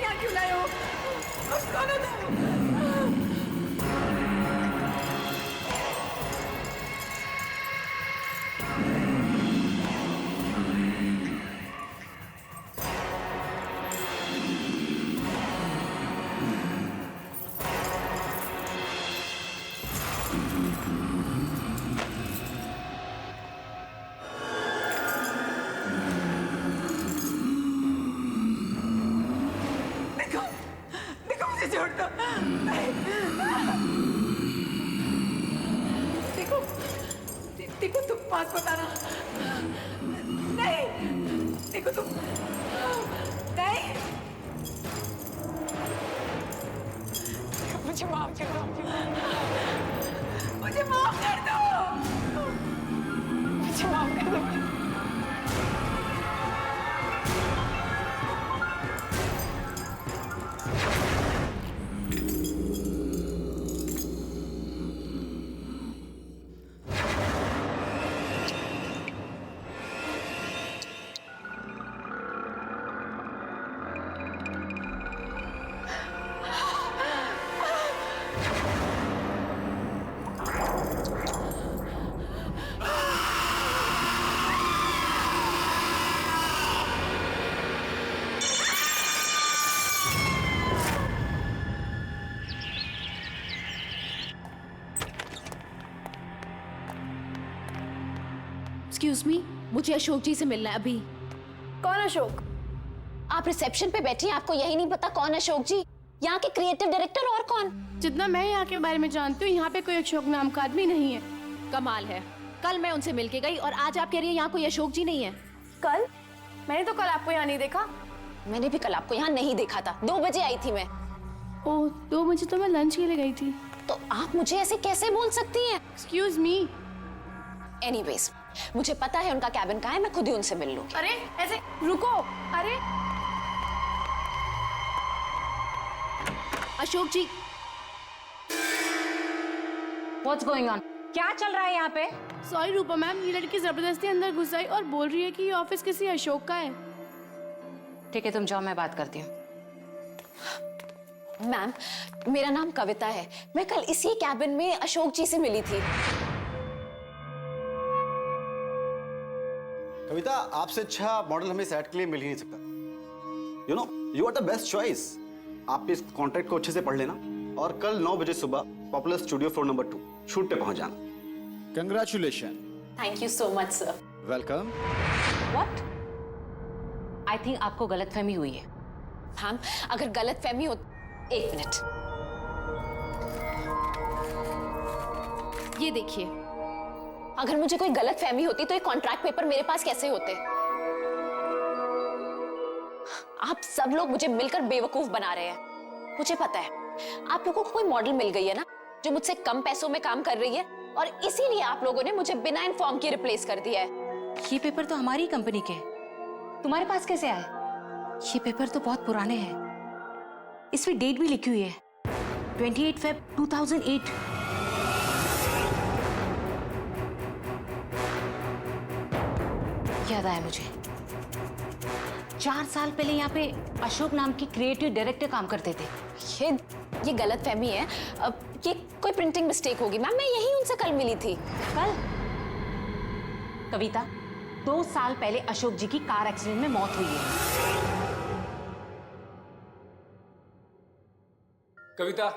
यहाँ क्यों लाए हो? कौन हो तुम? देखो, देखो मुझे छोड़ दो। देखो, देखो तुम पास बताना। नहीं, देखो तुम नहीं। मुझे माफ कर दो, मुझे माफ कर दो, मुझे माफ कर दो। एक्सक्यूज मी, मुझे अशोक जी से मिलना है अभी। कौन अशोक? आप रिसेप्शन पे बैठी हैं, आपको यही नहीं पता कौन अशोक जी? यहाँ के क्रिएटिव डायरेक्टर और कौन? जितना मैं यहाँ के बारे में जानती हूँ, यहाँ पे कोई अशोक नाम का आदमी नहीं है। कमाल है, कल मैं उनसे मिल के गई और आज आप कह रही हैं यहाँ कोई अशोक जी नहीं है। कल? मैंने तो कल आपको यहाँ नहीं देखा। मैंने भी कल आपको यहाँ नहीं देखा था, 2 बजे आई थी मैं। ओह, 2 बजे तो मैं लंच के लिए गई थी। तो आप मुझे ऐसे कैसे बोल सकती हैं? Excuse me. एनीवेज, मुझे पता है उनका कैबिन कहाँ है, मैं खुद ही उनसे मिल लूंगी। अरे ऐसे रुको। अरे अशोक जी, What's going on? क्या चल रहा है यहाँ पे? सॉरी रूपा मैम, ये लड़की जबरदस्ती अंदर घुस आई और बोल रही है कि ये ऑफिस किसी अशोक का है। ठीक है, तुम जाओ, मैं बात करती हूँ। मैम, मेरा नाम कविता है, मैं कल इसी कैबिन में अशोक जी से मिली थी। कविता, आपसे अच्छा मॉडल हमें सेट के लिए मिल ही नहीं सकता। You know, you are the best choice. आप इस कॉन्ट्रैक्ट को अच्छे से पढ़ लेना और कल 9 बजे सुबह popular studio floor number 2 shoot पे पहुंच जाना। Congratulation. Thank you so much sir. Welcome. What? I think आपको गलतफहमी हुई है। मैम, अगर गलतफहमी हो, 1 मिनट। ये देखिए, अगर मुझे कोई गलतफहमी होती तो ये कॉन्ट्रैक्ट पेपर मेरे पास कैसे होते? आप सब लोग मुझे मिलकर बेवकूफ बना रहे हैं। मुझे पता है आप लोगों को कोई मॉडल मिल गई है ना, जो मुझसे कम पैसों में काम कर रही है, और इसीलिए आप लोगों ने मुझे बिना इन्फॉर्म किए रिप्लेस कर दिया है। ये पेपर तो हमारी कंपनी के हैं। तुम्हारे पास कैसे आए? ये पेपर तो बहुत पुराने हैं। इसमें डेट भी लिखी हुई है, 28 Feb 2008। याद आया मुझे, 4 साल पहले यहाँ पे अशोक नाम की क्रिएटिव डायरेक्टर काम करते थे। ये गलतफहमी है। ये कोई प्रिंटिंग मिस्टेक होगी मैम, मैं यही उनसे कल मिली थी। कल? कविता, 2 साल पहले अशोक जी की कार एक्सीडेंट में मौत हुई है। कविता,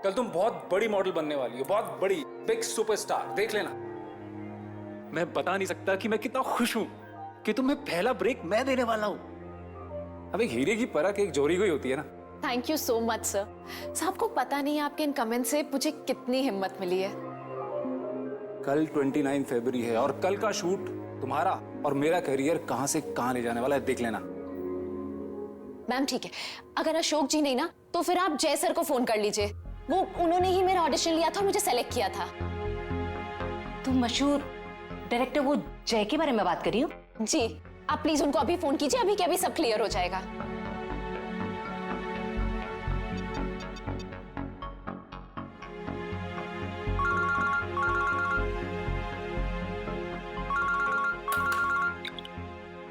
कल तुम बहुत बड़ी मॉडल बनने वाली हो, बहुत बड़ी, बिग सुपरस्टार, देख लेना। मैं बता नहीं सकता कि मैं कितना खुश हूं कि तुम्हें पहला ब्रेक मैं देने वाला हूं। अब एक हीरे की परख एक जोरी को ही होती है ना। Thank you so much sir. आपको पता नहीं आपके इन कमेंट से मुझे कितनी हिम्मत मिली है। कल 29 फरवरी है और कल का शूट तुम्हारा और मेरा करियर कहां से कहां ले जाने वाला है, देख लेना। मैम ठीक है, अगर अशोक जी नहीं ना, तो फिर आप जय सर को फोन कर लीजिए। वो उन्होंने ही मेरा ऑडिशन लिया था और मुझे सेलेक्ट किया था। तुम मशहूर डायरेक्टर वो जय के बारे में बात कर रही हो? जी, आप प्लीज उनको अभी फोन कीजिए, अभी के अभी सब क्लियर हो जाएगा।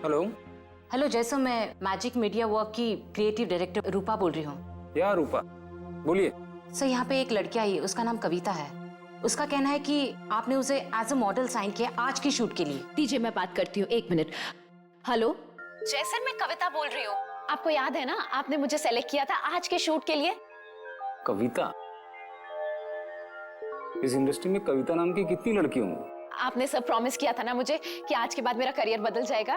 हेलो, हेलो जैसो, मैं मैजिक मीडिया वर्क की क्रिएटिव डायरेक्टर रूपा बोल रही हूँ। क्या रूपा, बोलिए। सर यहाँ पे एक लड़की आई है, उसका नाम कविता है। उसका कहना है कि आपने उसे एज अ मॉडल साइन किया आज की शूट के लिए। दीजिए मैं बात करती हूँ, 1 मिनट। हेलो जय सर, मैं कविता बोल रही हूँ। आपको याद है ना, आपने मुझे सेलेक्ट किया था आज के शूट के लिए। कविता? इस इंडस्ट्री में कविता नाम की कितनी लड़की होंगी? आपने सब प्रॉमिस किया था ना मुझे कि आज के बाद मेरा करियर बदल जाएगा।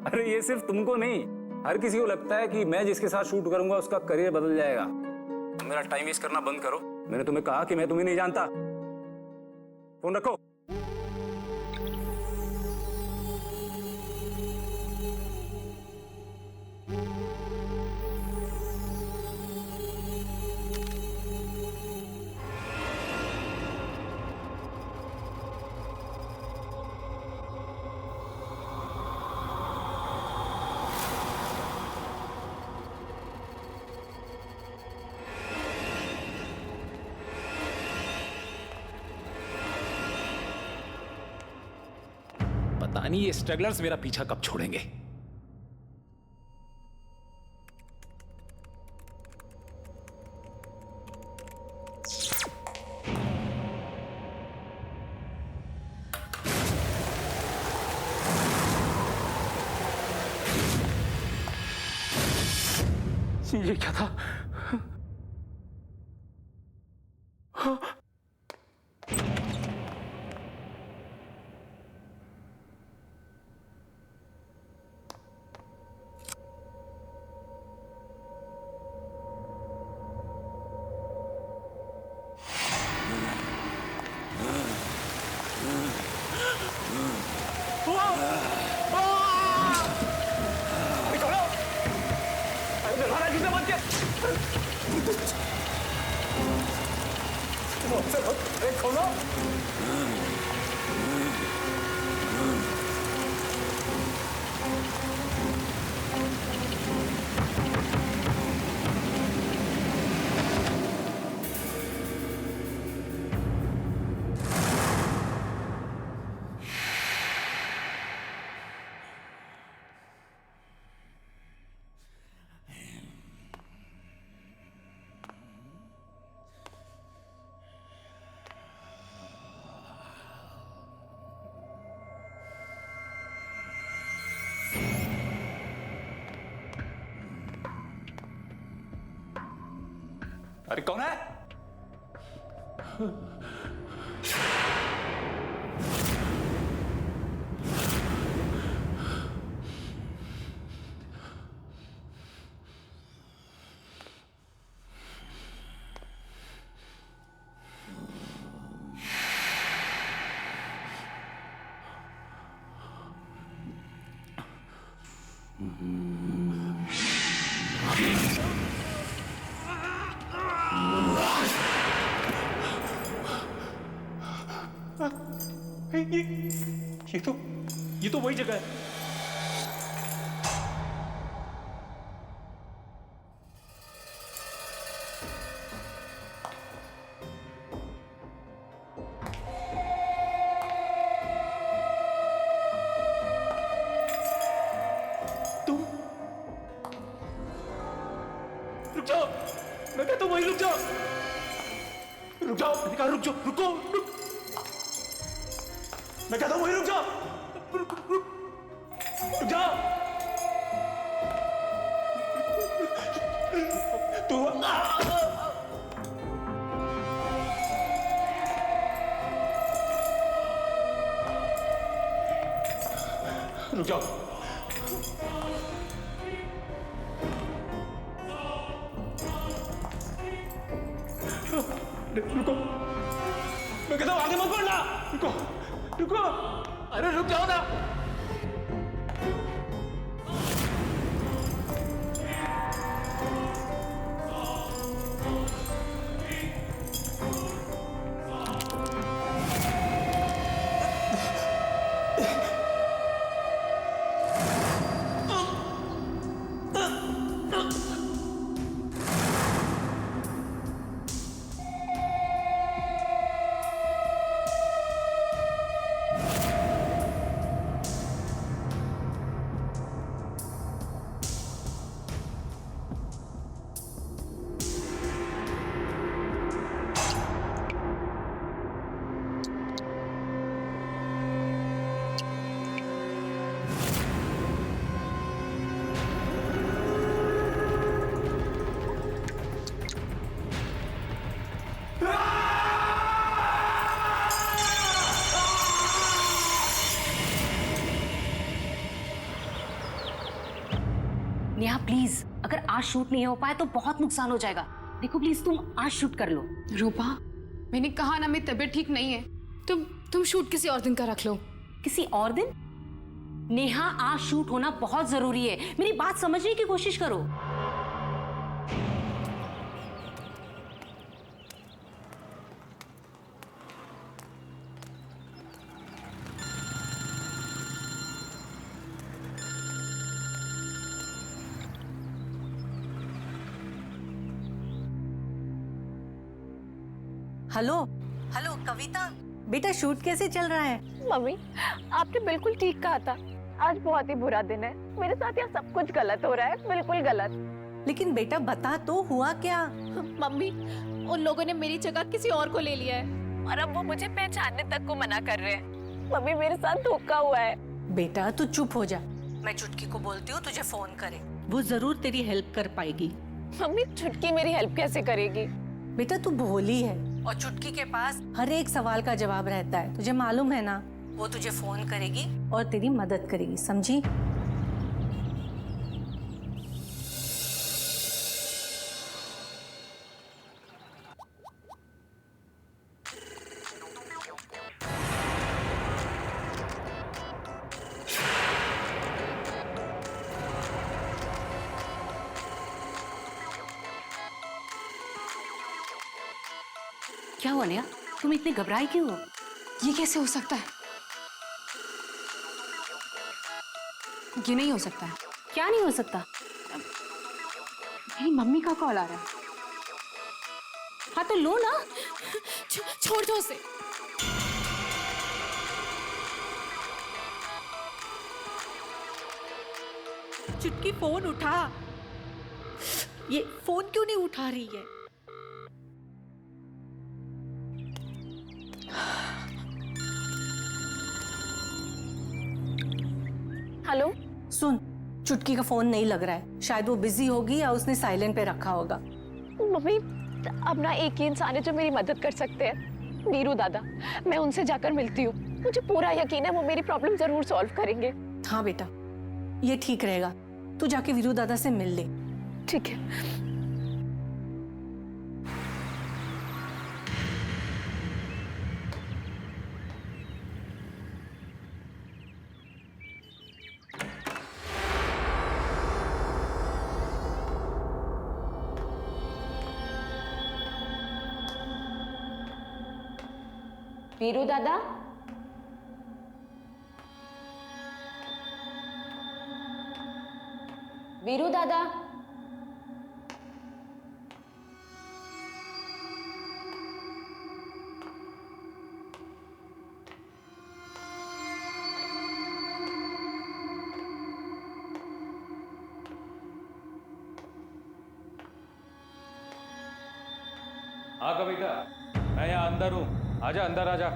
अरे ये सिर्फ तुमको नहीं, हर किसी को लगता है कि मैं जिसके साथ शूट करूंगा उसका करियर बदल जाएगा। मेरा टाइम वेस्ट करना बंद करो। मैंने तुम्हें कहा कि मैं तुम्हें नहीं जानता। फोन रखो। पता नहीं ये स्ट्रगलर्स मेरा पीछा कब छोड़ेंगे। ये क्या था? अरे कौन है? ये तो वही जगह है। तुम रुक जाओ, मैं कहता हूं वहीं रुक जाओ। रुक जाओ, मैंने कहा रुक जाओ, रुक। मैं कहता हूं वहीं रुक जाओ। रुक जाओ। तू रुक जाओ। रुको, मैं कहता हूं आगे मत बढ़ना। रुको, अरे रुक जाओ ना। नेहा प्लीज, अगर आज शूट नहीं हो पाए तो बहुत नुकसान हो जाएगा। देखो प्लीज तुम आज शूट कर लो। रूपा, मैंने कहा ना मेरी तबीयत ठीक नहीं है। तुम शूट किसी और दिन का रख लो। किसी और दिन? नेहा आज शूट होना बहुत जरूरी है, मेरी बात समझने की कोशिश करो। हेलो हेलो कविता, बेटा शूट कैसे चल रहा है? मम्मी, आपने बिल्कुल ठीक कहा था। आज बहुत ही बुरा दिन है। मेरे साथ यहाँ सब कुछ गलत हो रहा है, बिल्कुल गलत। लेकिन बेटा बता तो हुआ क्या? मम्मी, उन लोगों ने मेरी जगह किसी और को ले लिया है और अब वो मुझे पहचानने तक को मना कर रहे हैं। मम्मी, मेरे साथ धोखा हुआ है। बेटा तू चुप हो जा, मैं चुटकी को बोलती हूँ तुझे फोन करे, वो जरूर तेरी हेल्प कर पाएगी। मम्मी, चुटकी मेरी हेल्प कैसे करेगी? बेटा तू भोली है और चुटकी के पास हर एक सवाल का जवाब रहता है, तुझे मालूम है ना। वो तुझे फोन करेगी और तेरी मदद करेगी, समझी? क्या हुआ नेहा, तुम इतनी घबराई क्यों हो? ये कैसे हो सकता है? ये नहीं हो सकता है। क्या नहीं हो सकता? मेरी मम्मी का कॉल आ रहा है। हाँ तो लो ना। छोड़ दो उसे। चुटकी फोन उठा। ये फोन क्यों नहीं उठा रही है? हेलो, सुन, चुटकी का फोन नहीं लग रहा है, शायद वो बिजी होगी या उसने साइलेंट पे रखा होगा। मम्मी, अब ना एक ही इंसान है जो मेरी मदद कर सकते हैं, वीरू दादा। मैं उनसे जाकर मिलती हूँ। मुझे पूरा यकीन है वो मेरी प्रॉब्लम जरूर सॉल्व करेंगे। हाँ बेटा, ये ठीक रहेगा, तू जाके वीरू दादा से मिल ले। ठीक है। वीरू दादा, वीरू दादा, हाँ कविता, मैं यहाँ अंदर हूँ। आजा, अंदर आजा।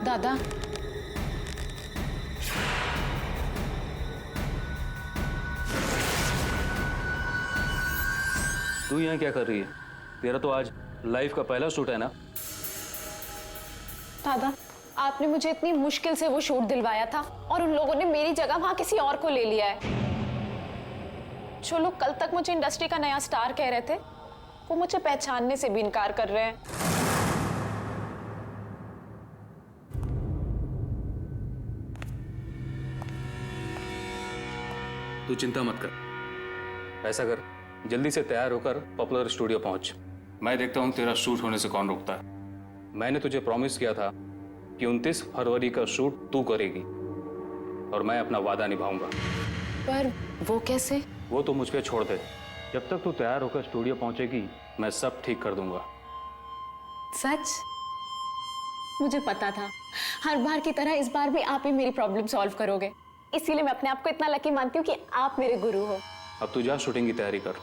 दादा, तू यहाँ क्या कर रही है? तेरा तो आज लाइफ का पहला शूट है ना? दादा, आपने मुझे इतनी मुश्किल से वो शूट दिलवाया था और उन लोगों ने मेरी जगह वहां किसी और को ले लिया है। जो लोग कल तक मुझे इंडस्ट्री का नया स्टार कह रहे थे, वो मुझे पहचानने से भी इनकार कर रहे हैं। तू चिंता मत कर। ऐसा कर, जल्दी से तैयार होकर पॉपुलर स्टूडियो पहुंच। मैं देखता हूं तेरा शूट होने से कौन रोकता है। मैंने तुझे प्रॉमिस किया था कि 29 फरवरी का शूट तू करेगी और मैं अपना वादा निभाऊंगा। पर वो कैसे? वो तो मुझ पे छोड़ दे। जब तक तू तैयार होकर स्टूडियो पहुंचेगी, मैं सब ठीक कर दूंगा। सच? मुझे पता था हर बार की तरह इस बार भी आप ही मेरी प्रॉब्लम सॉल्व करोगे, इसीलिए मैं अपने आप को इतना लकी मानती हूँ कि आप मेरे गुरु हो। अब तू जा शूटिंग की तैयारी कर।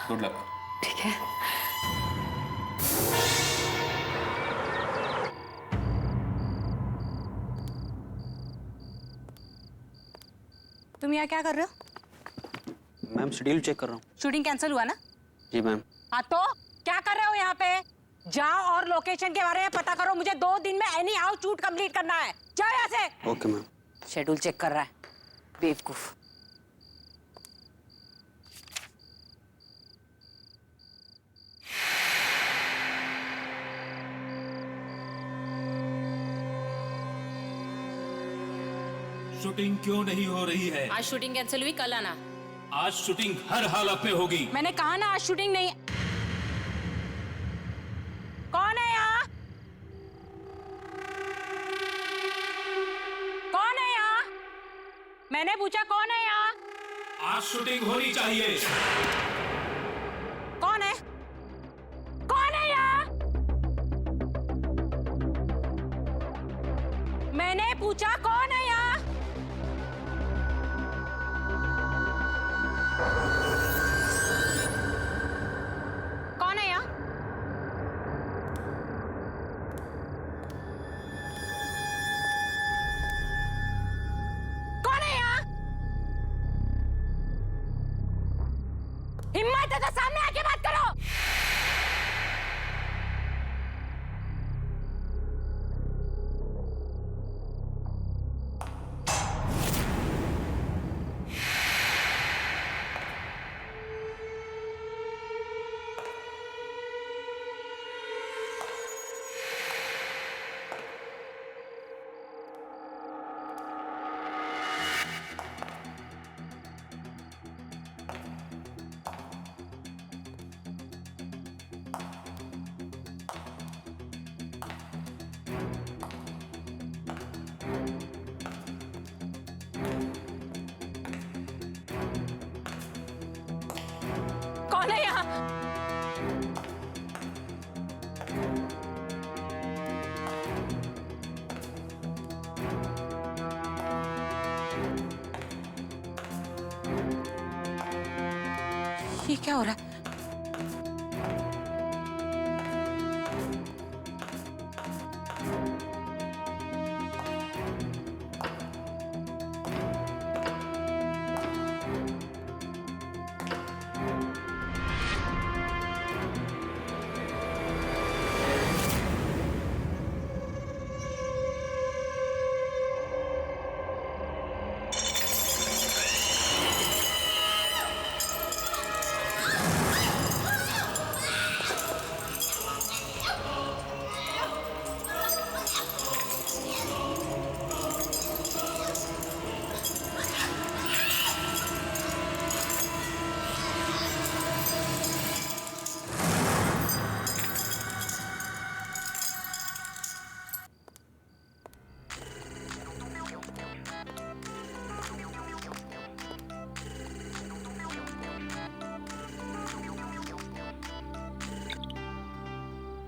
Good luck. ठीक है। तुम यहाँ क्या कर रहे हो? मैम शेड्यूल चेक कर रहा हूँ। शूटिंग कैंसिल हुआ ना? जी मैम। हाँ तो क्या कर रहे हो यहाँ पे? जाओ और लोकेशन के बारे में पता करो। मुझे 2 दिन में एनी हाउ शूट कंप्लीट करना है। जाओ यहाँ से। Okay ma'am. शेड्यूल चेक कर रहा है बेवकूफ। शूटिंग क्यों नहीं हो रही है? आज शूटिंग कैंसिल हुई, कल आना। आज शूटिंग हर हालत में होगी। मैंने कहा ना आज शूटिंग नहीं। कौन है यहाँ? कौन है यहाँ? मैंने पूछा कौन है यहाँ? आज शूटिंग होनी चाहिए। कौन है? कौन है यहाँ? मैंने पूछा कौन है यहाँ? कौन है यहाँ? कौन है यहाँ? हिम्मत है तो सामने आके बात करो। कौन है यहाँ? ये क्या हो रहा है?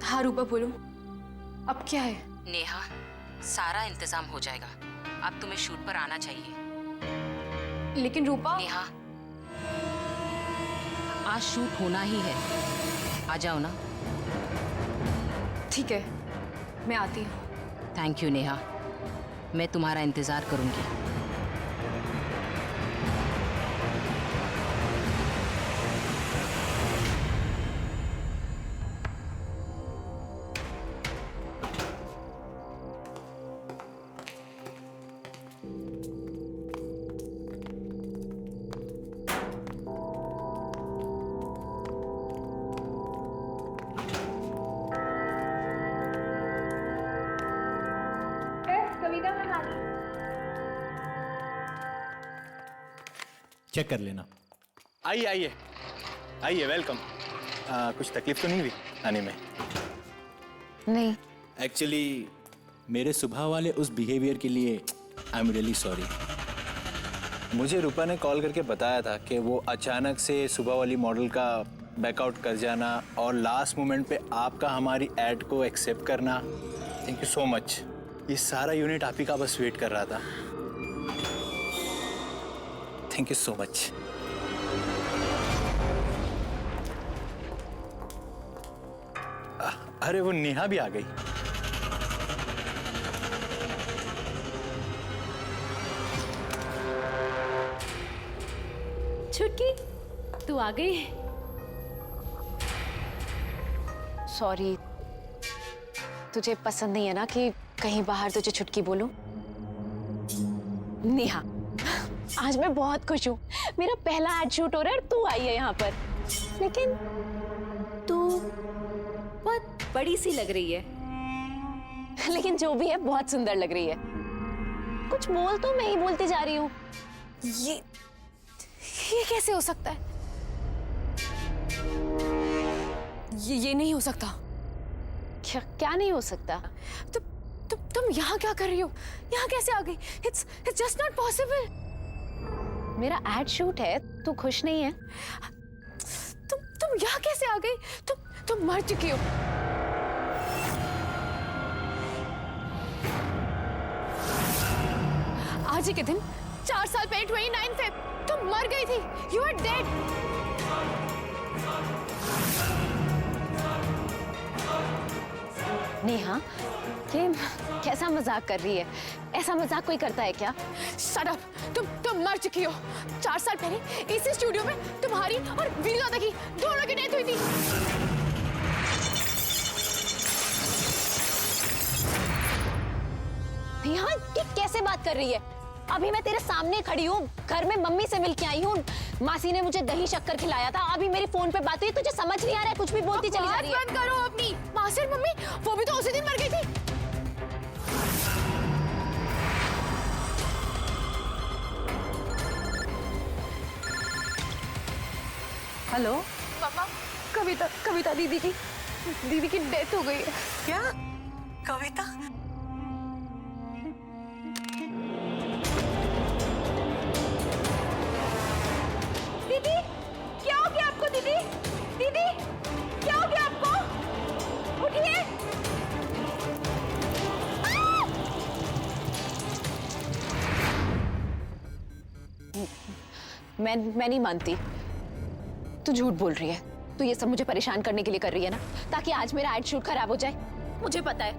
हाँ रूपा बोलो, अब क्या है? नेहा, सारा इंतजाम हो जाएगा। अब तुम्हें शूट पर आना चाहिए। लेकिन रूपा। नेहा, आज शूट होना ही है। आ जाओ ना। ठीक है, मैं आती हूँ। थैंक यू नेहा, मैं तुम्हारा इंतजार करूंगी। चेक कर लेना। आइए आइए आइए, वेलकम। कुछ तकलीफ तो नहीं हुई आने में? नहीं। एक्चुअली मेरे सुबह वाले उस बिहेवियर के लिए आई एम रियली सॉरी। मुझे रूपा ने कॉल करके बताया था कि वो अचानक से सुबह वाली मॉडल का बैकआउट कर जाना और लास्ट मोमेंट पे आपका हमारी ऐड को एक्सेप्ट करना। Thank you so much. ये सारा यूनिट आप ही का बस वेट कर रहा था। Thank you so much. अरे वो नेहा भी आ गई। छुटकी, तू आ गई। सॉरी, तुझे पसंद नहीं है ना कि कहीं बाहर तुझे छुटकी बोलूं? नेहा, आज मैं बहुत खुश हूँ। मेरा पहला एड शूट हो रहा है और तू आई है यहाँ पर। लेकिन तू बहुत बड़ी सी लग रही है। लेकिन जो भी है बहुत सुंदर लग रही है। कुछ बोल तो, मैं ही बोलती जा रही हूँ। ये कैसे हो सकता है? ये नहीं हो सकता। क्या नहीं हो सकता? तुम यहाँ क्या कर रही हो? यहाँ कैसे आ गई? It's just not possible. मेरा एड शूट है, तू खुश नहीं है? तुम यहाँ कैसे आ गई? तुम मर चुकी हो। आज ही के दिन 4 साल पहले 29 फेब तुम मर गई थी। You are dead. नेहा, ये कैसा मजाक कर रही है? ऐसा मजाक कोई करता है क्या? Shut up. तुम मर चुकी हो। 4 साल पहले इसी स्टूडियो में तुम्हारी और वीर दादा की दोनों की डेथ हुई थी। नेहा, ये कैसे बात कर रही है? अभी मैं तेरे सामने खड़ी हूँ, घर में मम्मी से मिलके आई हूँ। मासी ने मुझे दही शक्कर खिलाया था। अभी मेरी फोन पे बात हुई, तुझे समझ नहीं आ रहा है? कुछ भी बोलती चली जा रही है। बंद करो अपनी। मासी और मम्मी, वो भी तो उसी दिन मर गई थी। हेलो मम्मा, कविता दीदी की डेथ हो गई है। क्या? कविता? दीदी, क्या हो गया आपको? दीदी, दीदी, क्या हो गया आपको? उठिए। मैं नहीं मानती। तू झूठ बोल रही है। तू ये सब मुझे परेशान करने के लिए कर रही है ना, ताकि आज मेरा एड शूट खराब हो जाए। मुझे पता है,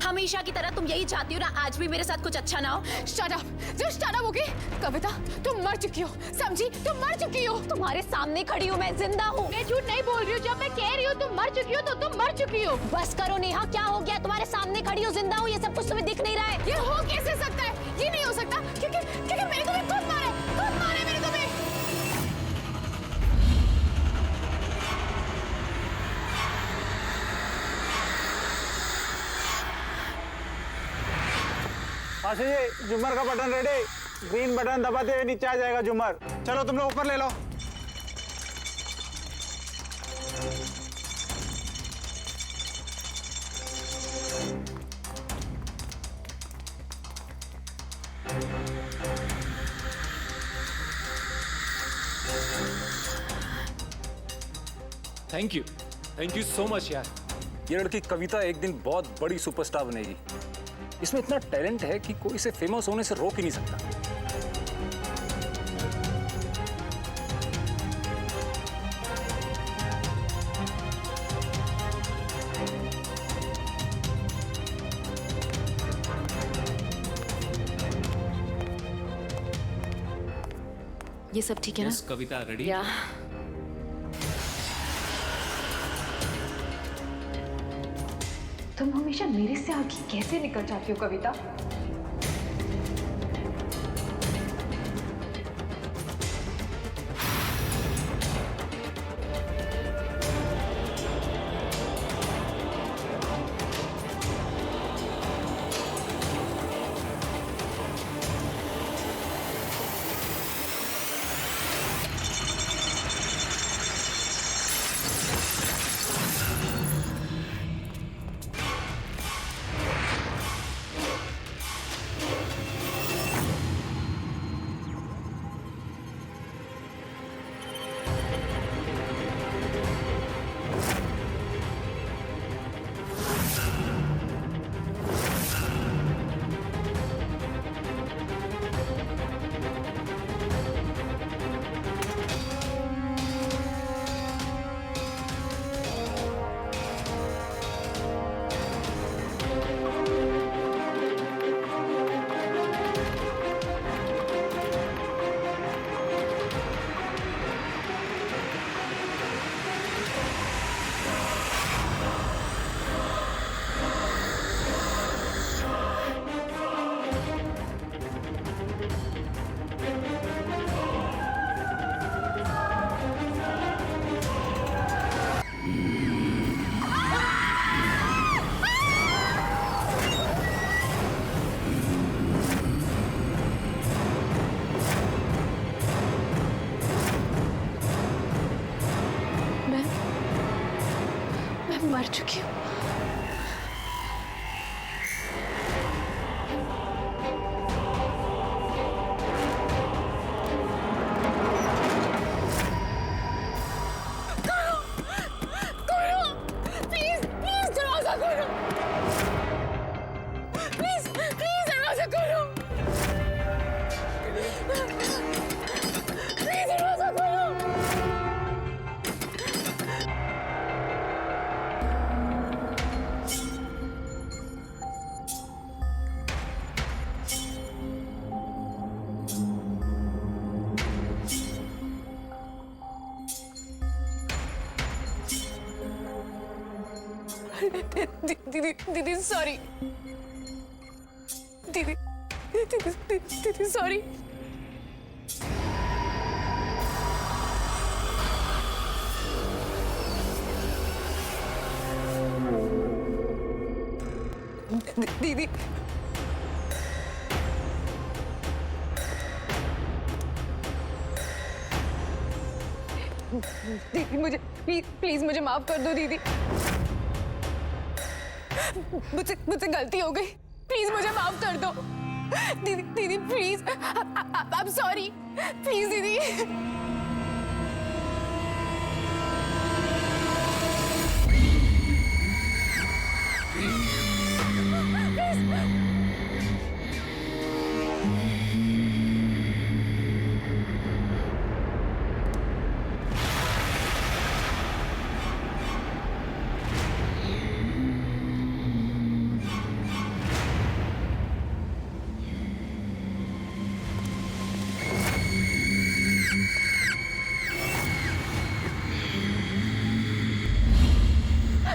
हमेशा की तरह तुम यही चाहती हो ना, आज भी मेरे साथ कुछ अच्छा ना हो। Shut up. Just shut up, okay? कविता, तुम मर चुकी हो। समझी? तुम मर चुकी हो। तुम्हारे सामने खड़ी हूँ, मैं जिंदा हूँ। मैं झूठ नहीं बोल रही हूँ। जब मैं कह रही हूँ तुम मर चुकी हो तो तुम मर चुकी हो। बस करो नेहा, क्या हो गया? तुम्हारे सामने खड़ी हूँ, जिंदा हूँ, ये सब कुछ तुम्हें दिख नहीं रहा है? ये हो कैसे सकता है? ये नहीं हो सकता, क्योंकि मैंने तुम्हें खुद मारा मैंने तुम्हें। मासी जी, झूमर का बटन रेडी। ग्रीन बटन दबाते हुए नीचे आ जाएगा झूमर। चलो तुम लोग ऊपर ले लो। थैंक यू सो मच यार। ये लड़की कविता एक दिन बहुत बड़ी सुपरस्टार बनेगी। इसमें इतना टैलेंट है कि कोई इसे फेमस होने से रोक ही नहीं सकता। ये सब ठीक है ना? कविता रेडी? या तुम हमेशा मेरे से आगे कैसे निकल जाती हो कविता? मर चुकी हूँ। दीदी सॉरी। दीदी सॉरी। दीदी मुझे प्लीज मुझे माफ कर दो दीदी। मुझसे गलती हो गई, प्लीज मुझे माफ कर दो दीदी please. I am sorry, please दीदी।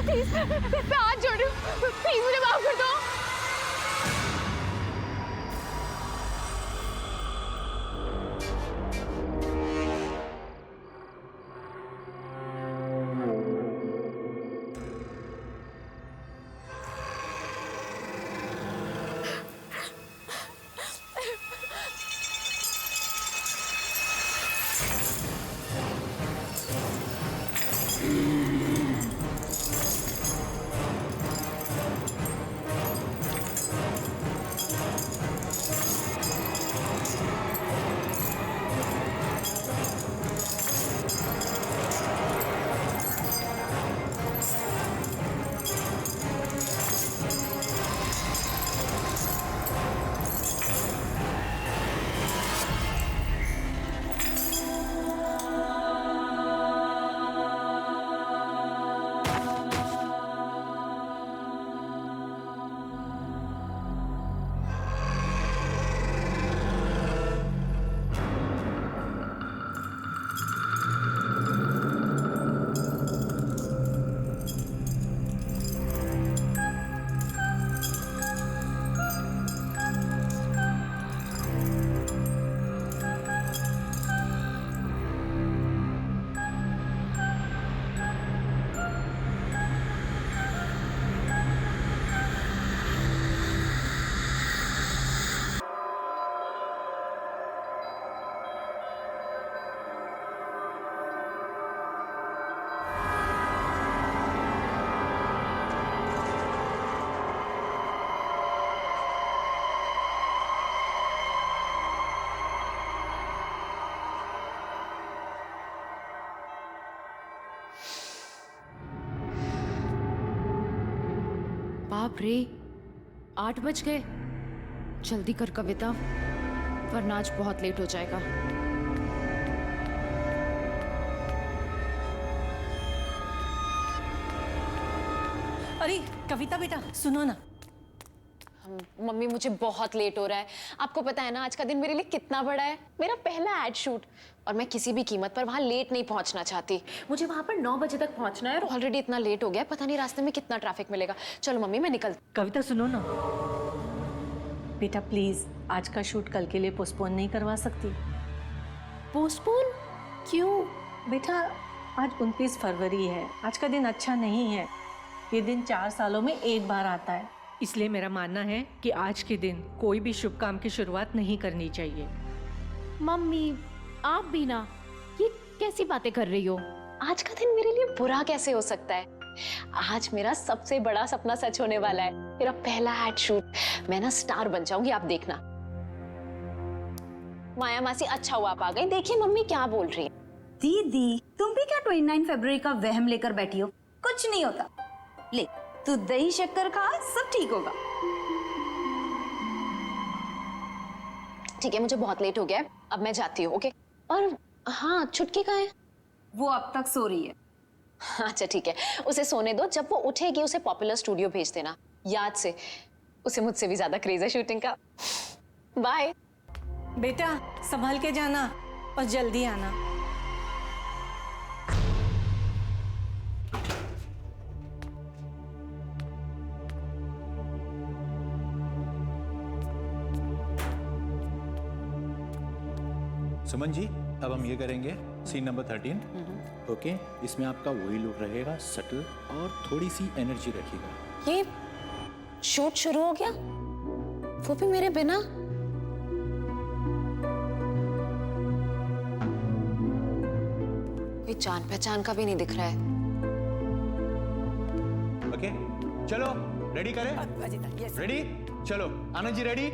प्लीज मैं हाथ जोड़ रही हूँ, प्लीज मुझे माफ कर दो। बाप रे, 8 बज गए। जल्दी कर कविता, वरना आज बहुत लेट हो जाएगा। अरे कविता बेटा सुनो ना। मम्मी मुझे बहुत लेट हो रहा है। आपको पता है ना आज का दिन मेरे लिए कितना बड़ा है। मेरा पहला एड शूट और मैं किसी भी कीमत पर वहां लेट नहीं पहुंचना चाहती। मुझे वहां पर 9 बजे तक पहुंचना है और ऑलरेडी इतना लेट हो गया, पता नहीं रास्ते में कितना ट्रैफिक मिलेगा। चलो मम्मी मैं निकल। कविता सुनो ना बेटा, प्लीज आज का शूट कल के लिए पोस्टपोन नहीं करवा सकती? पोस्टपोन क्यों? बेटा आज 29 फरवरी है, आज का दिन अच्छा नहीं है। ये दिन 4 सालों में एक बार आता है, इसलिए मेरा मानना है कि आज के दिन कोई भी शुभ काम की शुरुआत नहीं करनी चाहिए। मम्मी आप भी ना, ये कैसी बातें कर रही हो? आज का दिन मेरे लिए बुरा कैसे हो सकता है? आज मेरा सबसे बड़ा सपना सच होने वाला है, मेरा पहला एड शूट। मैं ना स्टार बन जाऊंगी, आप देखना। माया मासी, अच्छा हुआ आप आ गई। देखिए मम्मी क्या बोल रही है। दीदी तुम भी क्या 29 फरवरी का वहम लेकर बैठी हो? कुछ नहीं होता। ले तू दही शक्कर खा, सब ठीक होगा। ठीक है, मुझे बहुत लेट हो गया है, अब मैं जाती हूँ। ओके। और हाँ, छुटकी कहाँ है? वो अब तक सो रही है। अच्छा ठीक है, उसे सोने दो। जब वो उठेगी उसे पॉपुलर स्टूडियो भेज देना, याद से। उसे मुझसे भी ज्यादा क्रेज है शूटिंग का। बाय बेटा, संभल के जाना और जल्दी आना। सुमन जी, अब हम ये करेंगे सीन नंबर 13। ओके, इसमें आपका वही लुक रहेगा, सटल और थोड़ी सी एनर्जी रखिएगा। ये शूट शुरू हो गया, वो भी मेरे बिना। कोई जान पहचान का भी नहीं दिख रहा है। ओके, चलो रेडी करें। रेडी, चलो आनंद जी रेडी,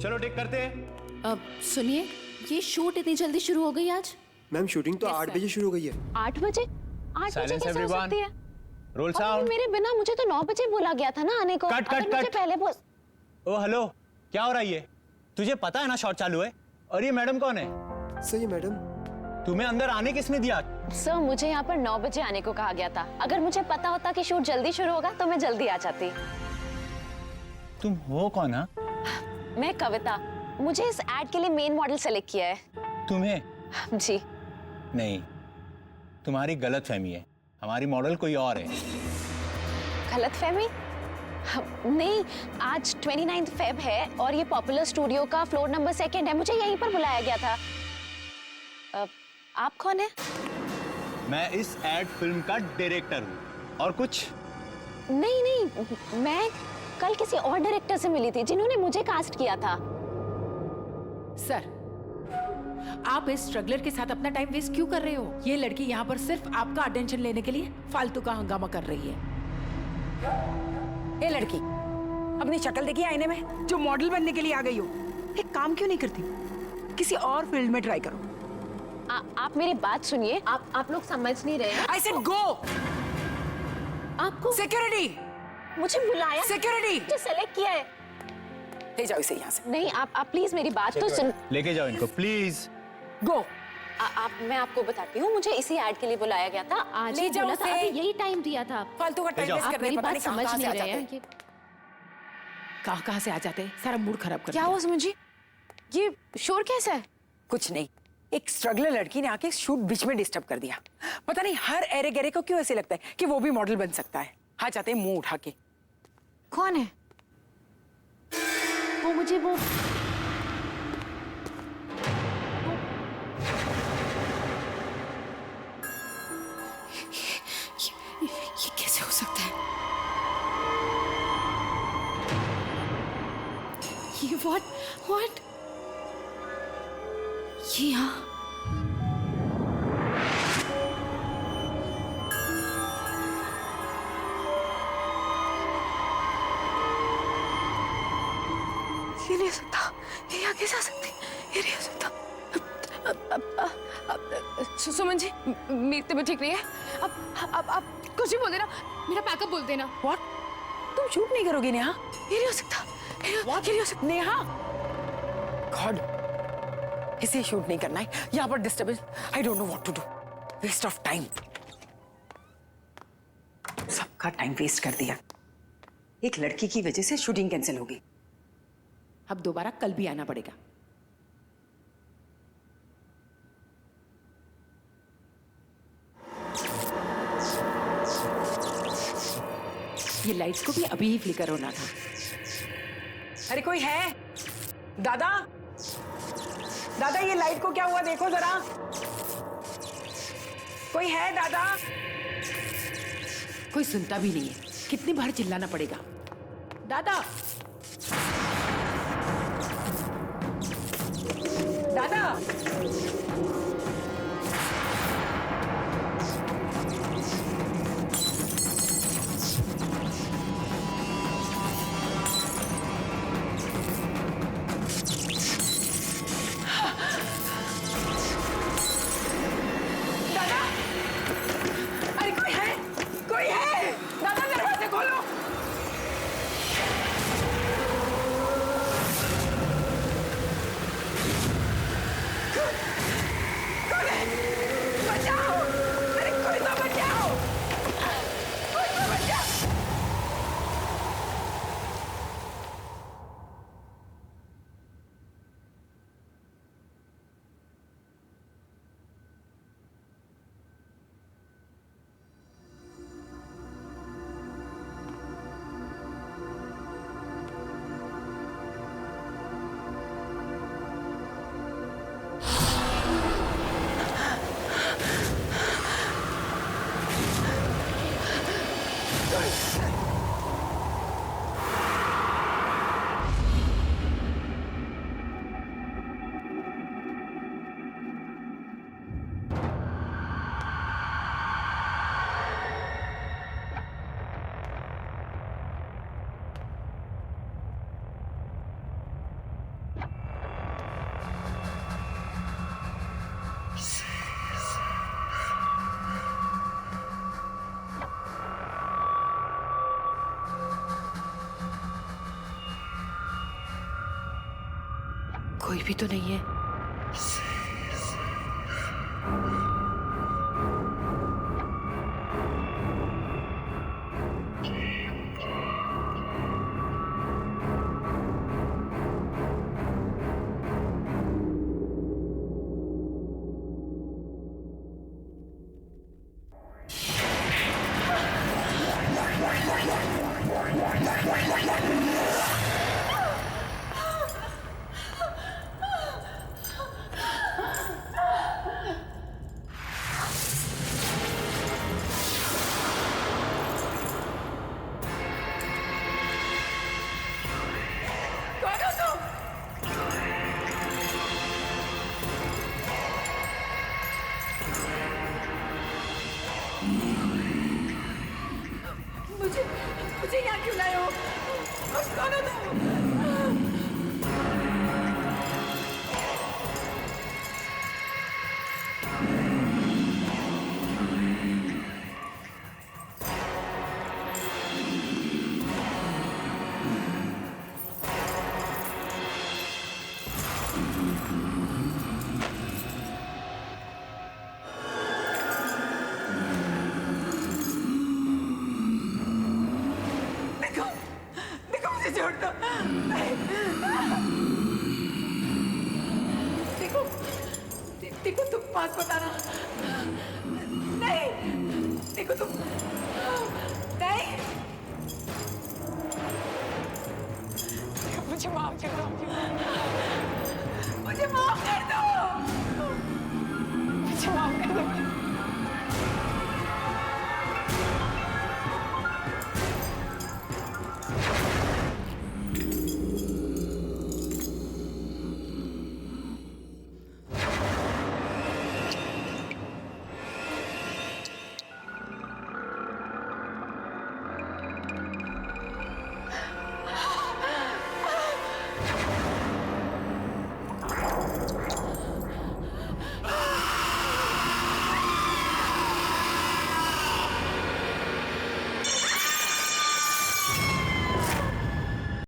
चलो टेक करते हैं। अब सुनिए, ये शूट इतनी जल्दी शुरू हो गई आज? मैम शूटिंग तो 8 बजे शुरू हो गई है। 8 बजे? 8 बजे Silence कैसे हो everyone. सकती है? रोल और साउंड। मेरे बिना, मुझे तो 9 बजे बोला गया था ना आने को। कट, अगर कट, मुझे कट। पहले बोल। ओ हेलो, क्या हो रहा है ये? तुझे पता है ना शॉट चालू है? और ये मैडम कौन है? सही है मैडम। तुम्हें अंदर आने किसने दिया? सर, मुझे यहाँ पर 9 बजे आने को कहा गया था। अगर मुझे पता होता कि शूट जल्दी शुरू होगा तो मैं जल्दी आ जाती। तुम हो कौन? हाँ, मैं कविता, मुझे इस एड के लिए मेन मॉडल सेलेक्ट किया है। तुम्हें? जी। नहीं, तुम्हारी गलत फहमी है, हमारी मॉडल कोई और है। गलत फहमी? नहीं, आज 29 फेब है और ये पॉपुलर स्टूडियो का फ्लोर नंबर 2 है। मुझे यहीं पर बुलाया गया था। आप कौन है? मैं इस एड फिल्म का डायरेक्टर हूँ। और कुछ? नहीं नहीं, मैं कल किसी और डायरेक्टर से मिली थी जिन्होंने मुझे कास्ट किया था। सर, आप इस स्ट्रगलर के साथ अपना टाइम वेस्ट क्यों कर रहे हो? ये लड़की यहाँ पर सिर्फ आपका अटेंशन लेने के लिए फालतू का हंगामा कर रही है। ये लड़की, अपनी शक्ल देखी आईने में, जो मॉडल बनने के लिए आ गई हो। एक काम क्यों नहीं करती? किसी और फील्ड में ट्राई करो। आप मेरी बात सुनिए। आप लोग समझ नहीं रहे। I said go. आपको सिक्योरिटी, मुझे बुलाया, सिक्योरिटी मुझे सेलेक्ट किया है। ले जाओ इसे यहाँ से। नहीं, आप प्लीज मेरी बात तो सुन। लेके जाओ इनको प्लीज। गो। मैं आपको बताती हूँ, मुझे इसी एड के लिए बुलाया गया था। आज ले ही जाओ बोला था, उसे। अभी यही टाइम दिया था। फालतू का टाइम वेस्ट आप कर रहे मेरी हैं। पता बात नहीं समझ कहाँ से नहीं आ रहे जाते हैं। कहाँ से आ जाते हैं, सारा मूड खराब कर क्या दिया। हुआ सुमन जी? ये शोर कैसा है? कुछ नहीं, एक स्ट्रगलर लड़की ने आके शूट बीच में डिस्टर्ब कर दिया। पता नहीं हर एरे गहरे को क्यों ऐसे लगता है कि वो भी मॉडल बन सकता है। हाँ, चाहते हैं मुंह उठा के। कौन है वो? मुझे वो ये कैसे हो सकता है? ये व्हाट ये यहाँ? ये नहीं हो सकता, ये यहाँ कैसे आ सकती? ये नहीं हो सकता। सुमन जी, मेरी तबीयत ठीक नहीं है। अब कुछ भी बोल देना, मेरा पैकअप बोल देना। व्हाट? तुम शूट नहीं करोगी नेहा? ये नहीं हो सकता। ये नहीं हो सकता। नेहा, गॉड, इसे शूट नहीं करना है। यहाँ पर disturbance, I don't know what to do. Waste of time, सबका टाइम वेस्ट कर दिया। एक लड़की की वजह से शूटिंग कैंसिल होगी। अब दोबारा कल भी आना पड़ेगा। ये लाइट्स को भी अभी ही फ्लिकर होना था। अरे कोई है? दादा, दादा, ये लाइट को क्या हुआ देखो जरा। कोई है दादा? कोई सुनता भी नहीं है। कितनी बार चिल्लाना पड़ेगा? दादा, दादा, कोई भी तो नहीं है। मुझे यहाँ क्यों लाए हो? कौन हो तुम? देखो मुझे छोड़ दो। देखो तुम पास बताना। नहीं देखो तुम नहीं। मुझे माफ कर दो। मुझे माफ कर दो। मुझे माफ कर दो।